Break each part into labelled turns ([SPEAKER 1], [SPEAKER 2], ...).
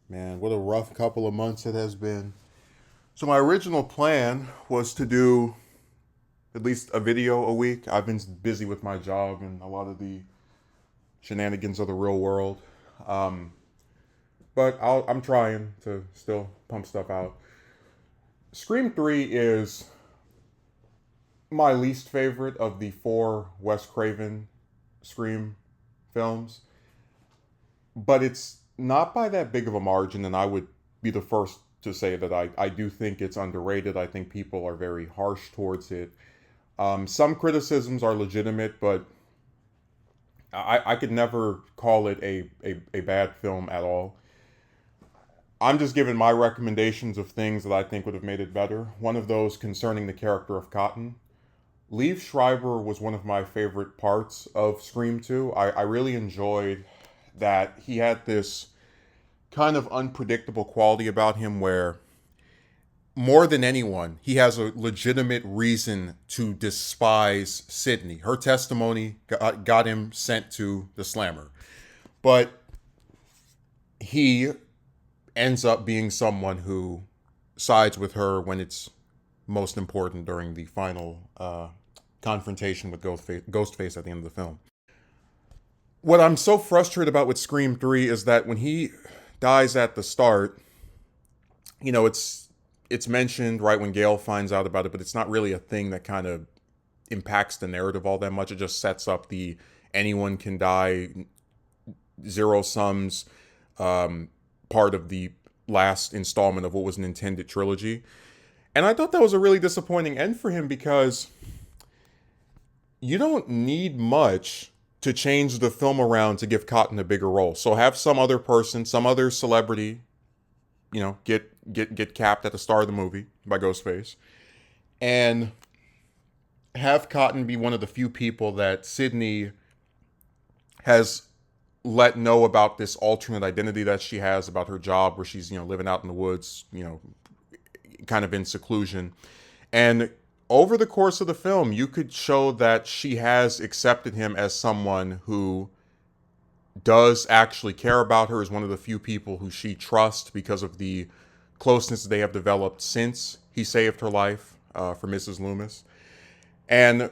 [SPEAKER 1] Man, what a rough couple of months it has been. So my original plan was to do at least a video a week. I've been busy with my job and a lot of the shenanigans of the real world. Um, but I'm trying to still pump stuff out. Scream 3 is my least favorite of the four Wes Craven Scream films, but it's not by that big of a margin, and I would be the first to say that I do think it's underrated. I think people are very harsh towards it. Some criticisms are legitimate, but I could never call it a bad film at all. I'm just giving my recommendations of things that I think would have made it better. One of those concerning the character of Cotton. Liev Schreiber was one of my favorite parts of Scream 2. I really enjoyed that he had this kind of unpredictable quality about him where more than anyone, he has a legitimate reason to despise Sydney. Her testimony got him sent to the slammer. But he ends up being someone who sides with her when it's most important during the final confrontation with Ghostface at the end of the film. What I'm so frustrated about with Scream 3 is that when he dies at the start, it's mentioned right when Gail finds out about it, but it's not really a thing that kind of impacts the narrative all that much. It just sets up the anyone can die, zero sums part of the last installment of what was an intended trilogy. And I thought that was a really disappointing end for him because you don't need much to change the film around to give Cotton a bigger role. So have some other person, some other celebrity, get capped at the start of the movie by Ghostface, and have Cotton be one of the few people that Sydney has let know about this alternate identity that she has about her job, where she's living out in the woods, kind of in seclusion. And over the course of the film, you could show that she has accepted him as someone who does actually care about her, is one of the few people who she trusts because of the closeness they have developed since he saved her life for Mrs. Loomis. And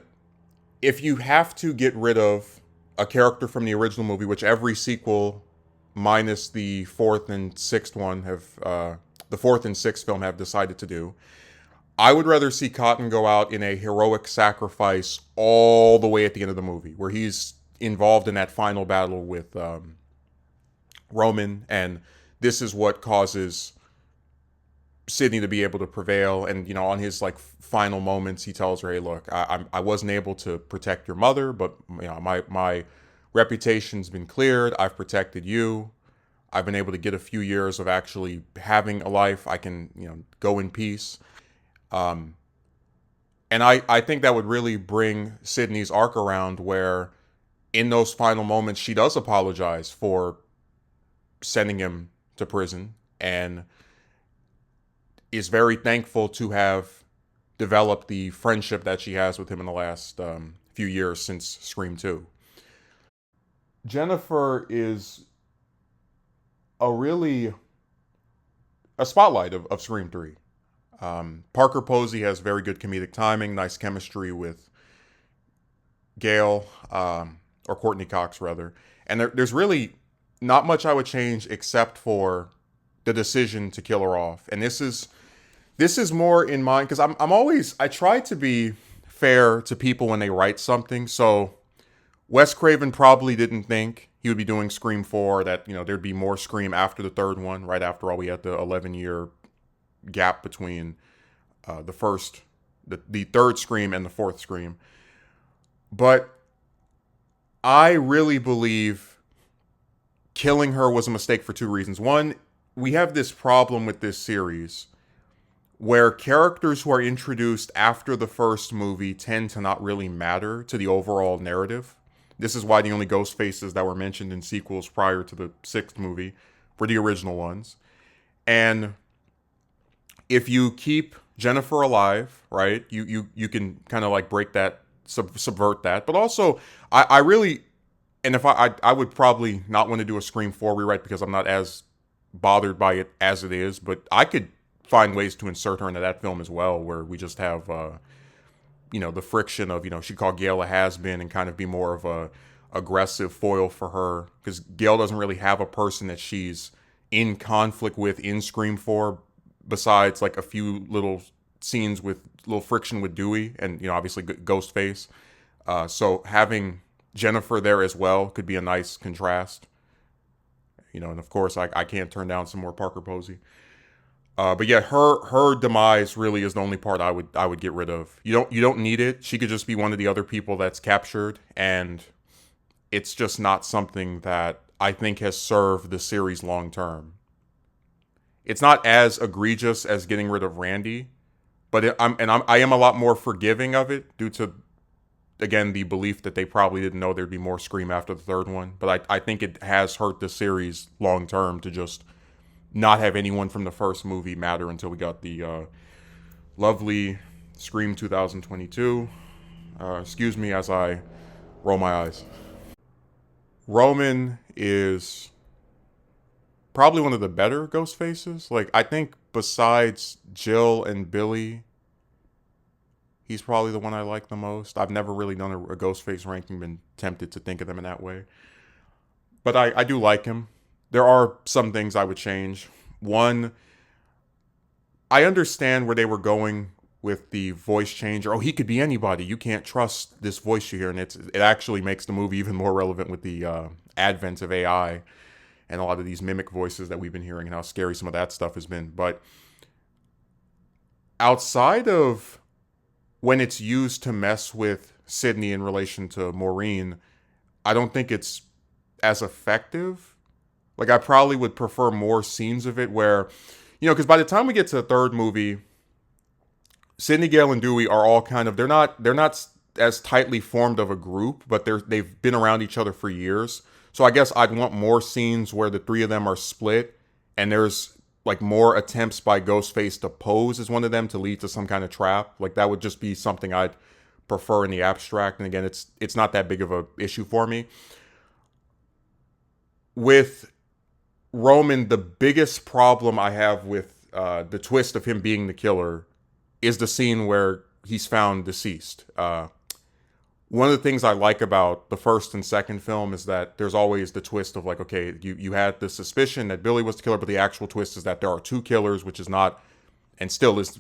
[SPEAKER 1] if you have to get rid of a character from the original movie, which every sequel minus the fourth and sixth one the fourth and sixth film have decided to do, I would rather see Cotton go out in a heroic sacrifice all the way at the end of the movie, where he's involved in that final battle with Roman, and this is what causes Sydney to be able to prevail. And on his final moments, he tells her, "Hey, look, I wasn't able to protect your mother, but my reputation's been cleared. I've protected you. I've been able to get a few years of actually having a life. I can go in peace." And I think that would really bring Sydney's arc around, where in those final moments she does apologize for sending him to prison and is very thankful to have developed the friendship that she has with him in the last few years since Scream 2. Jennifer is a really a spotlight of Scream 3. Parker Posey has very good comedic timing, nice chemistry with Gail, or Courtney Cox rather. And there's really not much I would change except for the decision to kill her off. And this is more in mind because I try to be fair to people when they write something. So Wes Craven probably didn't think he would be doing Scream 4, that there'd be more Scream after the third one. Right after all, we had the 11-year gap between the third Scream and the fourth Scream. But I really believe killing her was a mistake for two reasons. One, we have this problem with this series where characters who are introduced after the first movie tend to not really matter to the overall narrative. This is why the only ghost faces that were mentioned in sequels prior to the sixth movie were the original ones. And if you keep Jennifer alive, right, you can kind of break that, subvert that. But also, I really, and if I would probably not want to do a Scream 4 rewrite because I'm not as bothered by it as it is, but I could find ways to insert her into that film as well, where we just have the friction of she called Gale a has been and kind of be more of a aggressive foil for her, because Gale doesn't really have a person that she's in conflict with in Scream 4 besides like a few little scenes with little friction with Dewey and obviously Ghostface. So having Jennifer there as well could be a nice contrast. And of course I can't turn down some more Parker Posey. But yeah, her demise really is the only part I would get rid of. You don't need it. She could just be one of the other people that's captured, and it's just not something that I think has served the series long term. It's not as egregious as getting rid of Randy, but I am a lot more forgiving of it due to, again, the belief that they probably didn't know there'd be more Scream after the third one. But I think it has hurt the series long term to just not have anyone from the first movie matter until we got the lovely Scream 2022. Excuse me as I roll my eyes. Roman is probably one of the better ghost faces. Like, I think besides Jill and Billy, he's probably the one I like the most. I've never really done a ghost face ranking, been tempted to think of them in that way. But I do like him. There are some things I would change. One, I understand where they were going with the voice changer. Oh, he could be anybody. You can't trust this voice you hear. And it actually makes the movie even more relevant with the advent of AI and a lot of these mimic voices that we've been hearing and how scary some of that stuff has been. But outside of when it's used to mess with Sidney in relation to Maureen, I don't think it's as effective. Like, I probably would prefer more scenes of it where, because by the time we get to the third movie, Sidney, Gale, and Dewey are all kind of, they're not as tightly formed of a group, but they've been around each other for years. So I guess I'd want more scenes where the three of them are split and there's like more attempts by Ghostface to pose as one of them to lead to some kind of trap. Like, that would just be something I'd prefer in the abstract. And again, it's not that big of a issue for me. With Roman, the biggest problem I have with the twist of him being the killer is the scene where he's found deceased. One of the things I like about the first and second film is that there's always the twist of like, okay, you had the suspicion that Billy was the killer, but the actual twist is that there are two killers, which is not, and still is,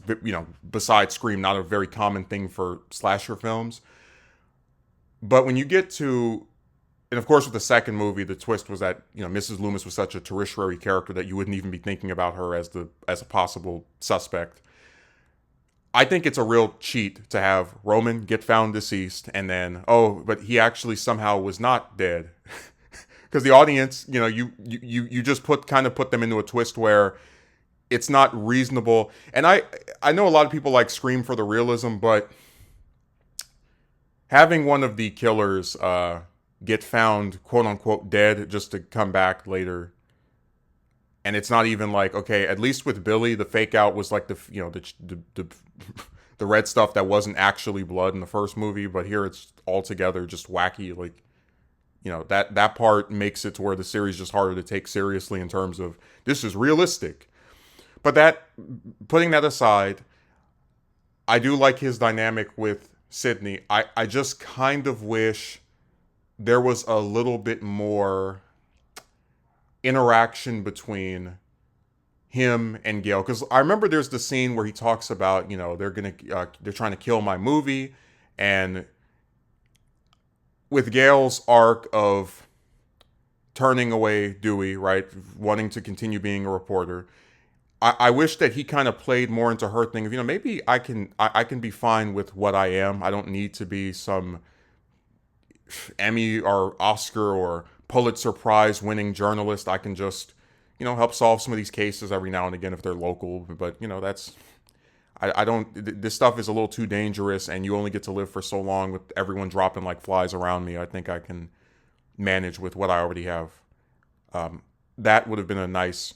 [SPEAKER 1] besides Scream, not a very common thing for slasher films. But when you get to, and of course with the second movie, the twist was that, Mrs. Loomis was such a tertiary character that you wouldn't even be thinking about her as a possible suspect. I think it's a real cheat to have Roman get found deceased and then, but he actually somehow was not dead. Because the audience, you just put them into a twist where it's not reasonable. And I know a lot of people like Scream for the realism, but having one of the killers get found, quote unquote, dead just to come back later. And it's not even like, okay, at least with Billy, the fake out was like the red stuff that wasn't actually blood in the first movie, but here it's altogether just wacky. Like, that part makes it to where the series is just harder to take seriously in terms of this is realistic. But putting that aside, I do like his dynamic with Sidney. I just kind of wish there was a little bit more interaction between him and Gale, because I remember there's the scene where he talks about they're trying to kill my movie, and with Gale's arc of turning away Dewey, right, wanting to continue being a reporter, I wish that he kind of played more into her thing of maybe I can be fine with what I am. I don't need to be some Emmy or Oscar or Pulitzer Prize winning journalist. I can just, help solve some of these cases every now and again if they're local. But, I don't, this stuff is a little too dangerous and you only get to live for so long with everyone dropping like flies around me. I think I can manage with what I already have. That would have been a nice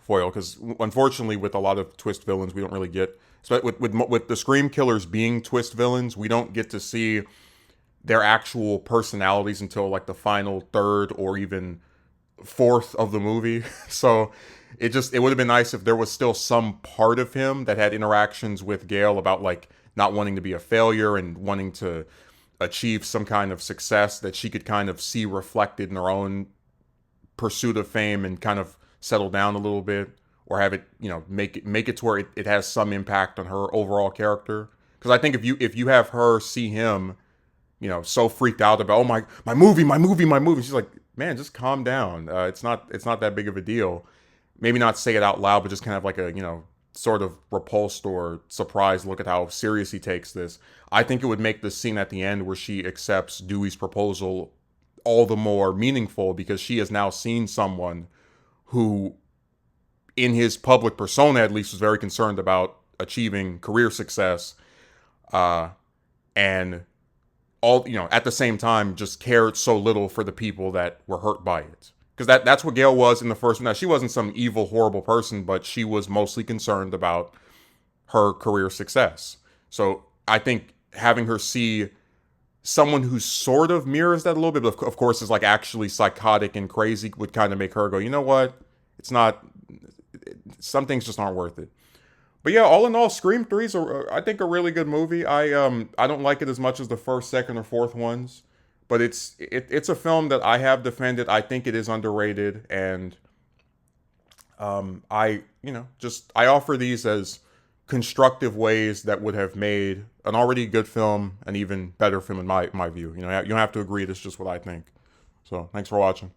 [SPEAKER 1] foil, because unfortunately with a lot of twist villains, we don't really get, so with the Scream killers being twist villains, we don't get to see their actual personalities until like the final third or even fourth of the movie. So it would have been nice if there was still some part of him that had interactions with Gale about like not wanting to be a failure and wanting to achieve some kind of success that she could kind of see reflected in her own pursuit of fame and kind of settle down a little bit, or have it, make it to where it has some impact on her overall character. Because I think if you have her see him, so freaked out about, oh, my movie, my movie, my movie, she's like, man, just calm down. It's not that big of a deal. Maybe not say it out loud, but just kind of like a sort of repulsed or surprised look at how serious he takes this. I think it would make the scene at the end where she accepts Dewey's proposal all the more meaningful, because she has now seen someone who, in his public persona at least, was very concerned about achieving career success, uh, and all at the same time just cared so little for the people that were hurt by it. Because that's what Gale was in the first one. Now, she wasn't some evil, horrible person, but she was mostly concerned about her career success. So I think having her see someone who sort of mirrors that a little bit, but of course is like actually psychotic and crazy, would kind of make her go, you know what? It's not. Some things just aren't worth it. But yeah, all in all, Scream 3 is, I think, a really good movie. I don't like it as much as the first, second, or fourth ones, but it's a film that I have defended. I think it is underrated, and I offer these as constructive ways that would have made an already good film an even better film in my view. You don't have to agree. That's just what I think. So thanks for watching.